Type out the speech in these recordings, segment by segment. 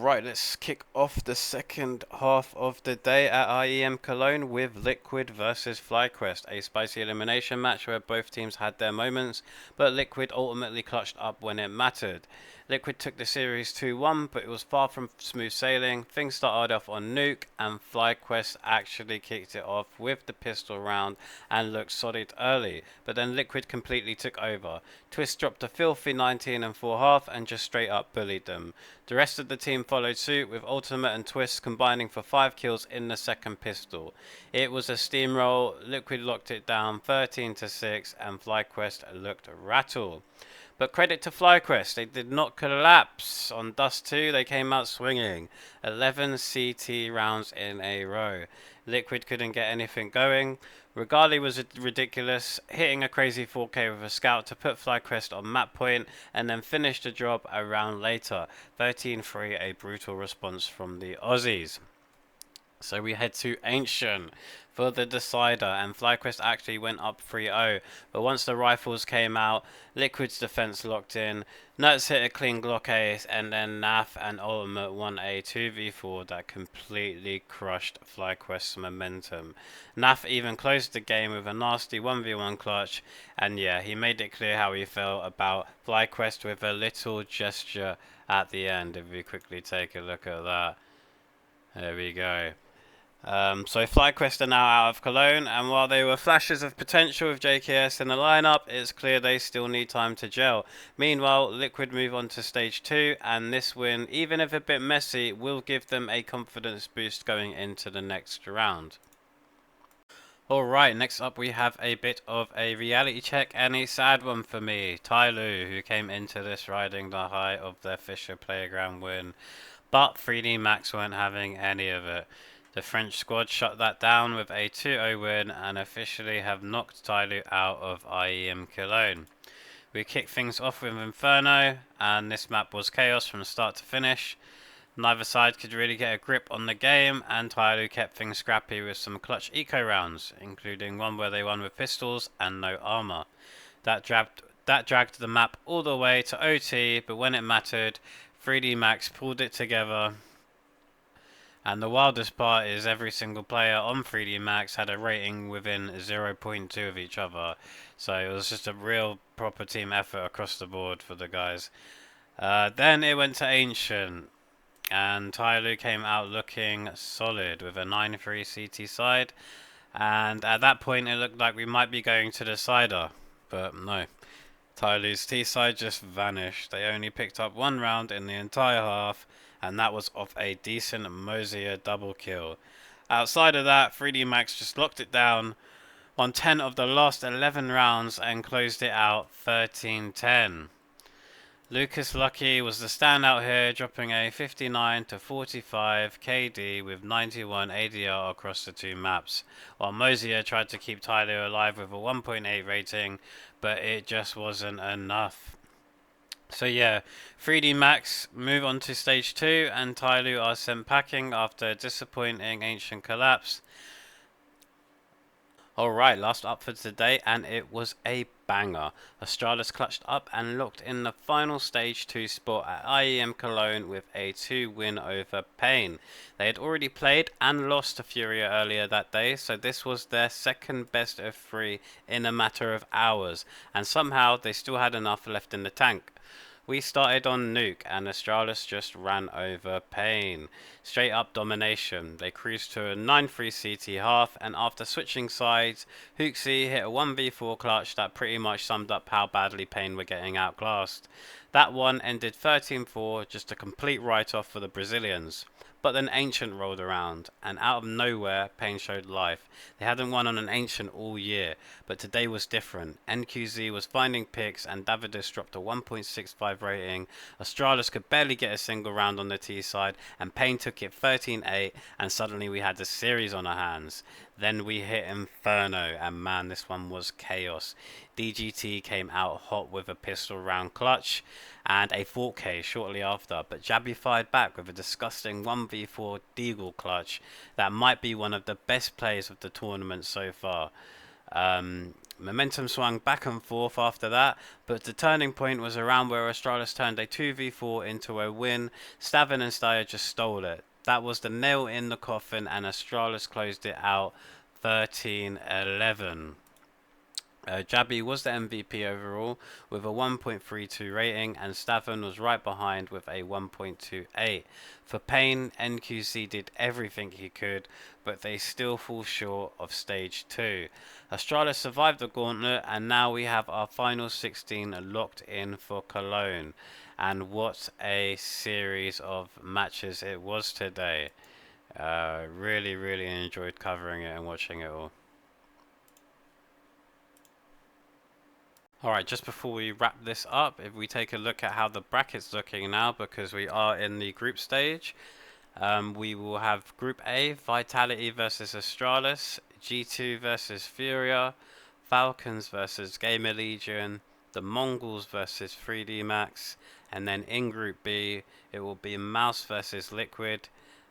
Alright, let's kick off the second half of the day at IEM Cologne with Liquid versus FlyQuest, a spicy elimination match where both teams had their moments, but Liquid ultimately clutched up when it mattered. Liquid took the series 2-1, but it was far from smooth sailing. Things started off on Nuke, and FlyQuest actually kicked it off with the pistol round and looked solid early, but then Liquid completely took over. Twist dropped a filthy 19 and 4 half and just straight up bullied them. The rest of the team followed suit, with Ultimate and Twist combining for 5 kills in the second pistol. It was a steamroll. Liquid locked it down 13-6, and FlyQuest looked rattled. But credit to FlyQuest, they did not collapse. On Dust 2, they came out swinging. 11 CT rounds in a row. Liquid couldn't get anything going. Regali was ridiculous, hitting a crazy 4K with a scout to put FlyQuest on map point, and then finished the job a round later. 13-3, a brutal response from the Aussies. So we head to Ancient for the decider, and FlyQuest actually went up 3-0. But once the rifles came out, Liquid's defense locked in. Nuts hit a clean Glock ace, and then Naf and Ultimate won a 2v4 that completely crushed FlyQuest's momentum. Naf even closed the game with a nasty 1v1 clutch, and yeah, he made it clear how he felt about FlyQuest with a little gesture at the end. If we quickly take a look at that. There we go. So FlyQuest are now out of Cologne, and while they were flashes of potential with JKS in the lineup, it's clear they still need time to gel. Meanwhile, Liquid move on to stage 2, and this win, even if a bit messy, will give them a confidence boost going into the next round. Alright, next up we have a bit of a reality check, and a sad one for me. TYLOO, who came into this riding the high of their Fisher Playground win, but 3D Max weren't having any of it. The French squad shut that down with a 2-0 win and officially have knocked TYLOO out of IEM Cologne. We kicked things off with Inferno, and this map was chaos from start to finish. Neither side could really get a grip on the game, and TYLOO kept things scrappy with some clutch eco rounds, including one where they won with pistols and no armor. That dragged the map all the way to OT, but when it mattered, 3D Max pulled it together. And the wildest part is every single player on 3D Max had a rating within 0.2 of each other. So it was just a real proper team effort across the board for the guys. Then it went to Ancient, and TYLOO came out looking solid with a 9-3 CT side. And at that point it looked like we might be going to the cider, but no. TYLOO's T side just vanished. They only picked up one round in the entire half, and that was off a decent Mosier double kill. Outside of that, 3D Max just locked it down, won 10 of the last 11 rounds, and closed it out 13-10. Lucas Lucky was the standout here, dropping a 59-45 KD with 91 ADR across the two maps, while Mosier tried to keep TYLOO alive with a 1.8 rating, but it just wasn't enough. So yeah, 3D Max move on to stage 2, and TYLOO are sent packing after a disappointing Ancient collapse. Alright, last up for today, and it was a banger. Astralis clutched up and locked in the final stage 2 spot at IEM Cologne with a 2 win over Pain. They had already played and lost to Furia earlier that day, so this was their second best of 3 in a matter of hours, and somehow they still had enough left in the tank. We started on Nuke, and Astralis just ran over Pain. Straight up domination. They cruised to a 9-3 CT half, and after switching sides, Hooksy hit a 1v4 clutch that pretty much summed up how badly Pain were getting outclassed. That one ended 13-4, just a complete write-off for the Brazilians. But then Ancient rolled around, and out of nowhere, Pain showed life. They hadn't won on an Ancient all year, but today was different. NQZ was finding picks, and Davidus dropped a 1.65 rating. Astralis could barely get a single round on the T side, and Pain took it 13-8, and suddenly we had a series on our hands. Then we hit Inferno, and man, this one was chaos. DGT came out hot with a pistol round clutch and a 4K shortly after, but Jabby fired back with a disgusting 1v4 Deagle clutch that might be one of the best plays of the tournament so far. Momentum swung back and forth after that, but the turning point was around where Astralis turned a 2v4 into a win. Stavin and Steyr just stole it. That was the nail in the coffin, and Astralis closed it out 13-11. Jabby was the MVP overall with a 1.32 rating, and Stavin was right behind with a 1.28. For Payne, NQC did everything he could, but they still fall short of stage 2. Astralis survived the gauntlet, and now we have our final 16 locked in for Cologne. And what a series of matches it was today. Really, really enjoyed covering it and watching it all. Alright, just before we wrap this up, if we take a look at how the bracket's looking now, because we are in the group stage, we will have Group A, Vitality versus Astralis, G2 versus Furia, Falcons versus Gamer Legion, the Mongols versus 3D Max, and then in Group B, it will be Mouse versus Liquid,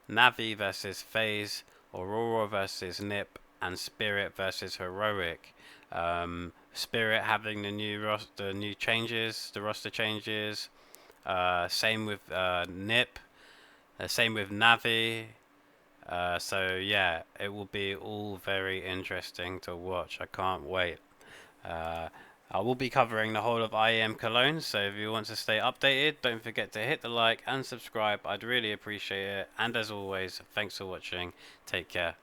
Navi versus FaZe, Aurora versus Nip, and Spirit versus Heroic. Spirit having the new changes, the roster changes. Same with Nip. Same with Navi. So yeah, it will be all very interesting to watch. I can't wait. Uh, I will be covering the whole of IEM Cologne, so if you want to stay updated, don't forget to hit the like and subscribe. I'd really appreciate it. And as always, thanks for watching. Take care.